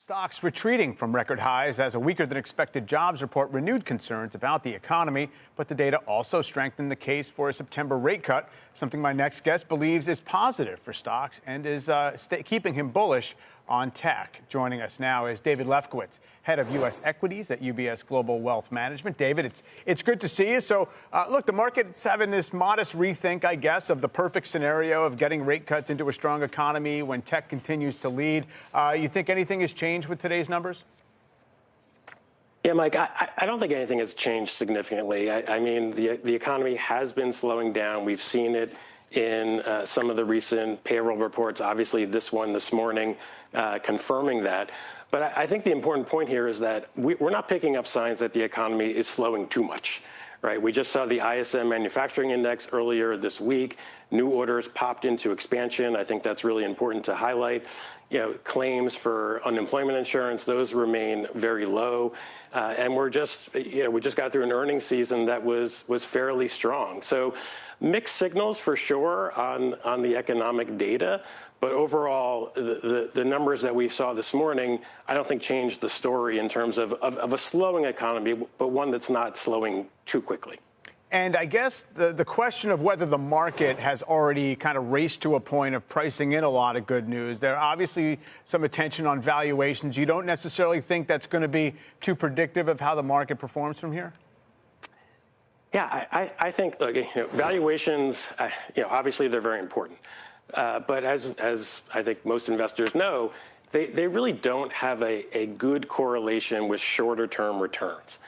Stocks retreating from record highs as a weaker than expected jobs report renewed concerns about the economy. But the data also strengthened the case for a September rate cut, something my next guest believes is positive for stocks and is keeping him bullish on tech. Joining us now is David Lefkowitz, head of U.S. equities at UBS Global Wealth Management. David, it's good to see you. So, look, the market's having this modest rethink, I guess, of the perfect scenario of getting rate cuts into a strong economy when tech continues to lead. You think anything has changed with today's numbers? Yeah, Mike, I don't think anything has changed significantly. I mean, the economy has been slowing down. We've seen it in some of the recent payroll reports, obviously this one this morning confirming that. But I think the important point here is that we're not picking up signs that the economy is slowing too much, right? We just saw the ISM manufacturing index earlier this week. New orders popped into expansion. I think that's really important to highlight. You know, claims for unemployment insurance, those remain very low. And we just got through an earnings season that was fairly strong. So mixed signals for sure on the economic data. But overall, the numbers that we saw this morning, I don't think changed the story in terms of a slowing economy, but one that's not slowing too quickly. And I guess the question of whether the market has already kind of raced to a point of pricing in a lot of good news. There obviously some attention on valuations. You don't necessarily think that's going to be too predictive of how the market performs from here? Yeah, I think valuations, obviously they're very important. But as I think most investors know, they really don't have a good correlation with shorter term returns.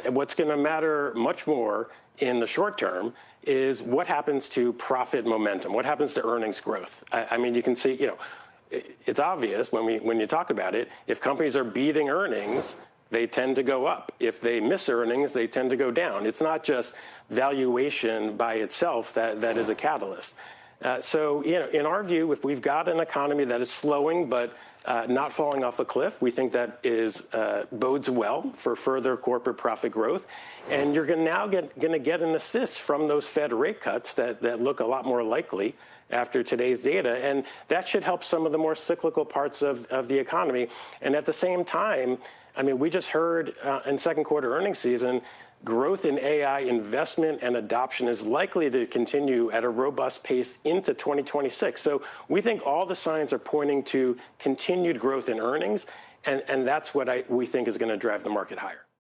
What's going to matter much more in the short term is what happens to profit momentum, what happens to earnings growth. I mean, you can see, it's obvious when you talk about it, if companies are beating earnings, they tend to go up. If they miss earnings, they tend to go down. It's not just valuation by itself that is a catalyst. So, in our view, if we've got an economy that is slowing but not falling off a cliff, we think that bodes well for further corporate profit growth. And you're going to get an assist from those Fed rate cuts that look a lot more likely after today's data. And that should help some of the more cyclical parts of the economy. And at the same time, I mean, we just heard in second quarter earnings season, growth in AI investment and adoption is likely to continue at a robust pace into 2026. So we think all the signs are pointing to continued growth in earnings, and that's what we think is going to drive the market higher.